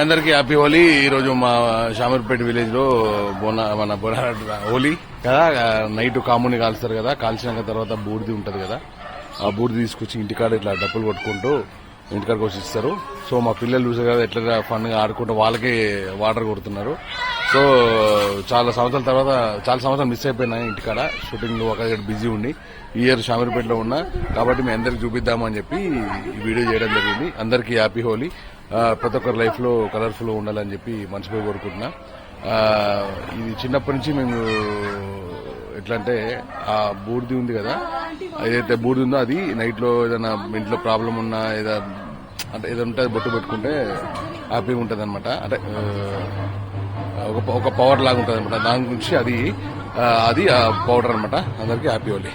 అందరికీ హ్యాపీ హోలీ. ఈ రోజు మా షామీర్పేట విలేజ్ లో మన హోలీ కదా, నైట్ కాముని కాల్స్తారు కదా, కాల్చినాక తర్వాత బూడిది ఉంటది కదా, ఆ బూడిది తీసుకొచ్చి ఇంటికాడ ఇట్లా డప్పులు కొట్టుకుంటూ ఇంటికాడికి వచ్చి ఇస్తారు. సో మా పిల్లలు చూసారు కదా ఎట్లా ఫన్ గా ఆడుకుంటూ వాళ్ళకి వాటర్ కొడుతున్నారు. సో చాలా సంవత్సరాలు మిస్ అయిపోయినాయి ఇంటికాడ షూటింగ్ ఒక బిజీ ఉండి. ఈ ఇయర్ షామీర్పేటలో ఉన్నా కాబట్టి మేము అందరికి చూపిద్దామని చెప్పి ఈ వీడియో చేయడం జరిగింది. అందరికీ హ్యాపీ హోలీ. ప్రతి ఒక్కరి లైఫ్ లో కలర్ఫుల్ గా ఉండాలని చెప్పి మనసుపోయి కోరుకుంటున్నా. ఇది చిన్నప్పటి నుంచి మేము ఎట్లా అంటే ఆ బూడిది ఉంది కదా, ఏదైతే బూడిది ఉందో అది నైట్ లో ఏదైనా ఇంట్లో ప్రాబ్లం ఉన్నా ఏదంటే బొట్టు పెట్టుకుంటే హ్యాపీగా ఉంటది అనమాట. అంటే ఒక పవర్ లాగా ఉంటది అనమాట. దాని గురించి అది ఆ పౌడర్ అనమాట. అందరికీ హ్యాపీ హోలీ.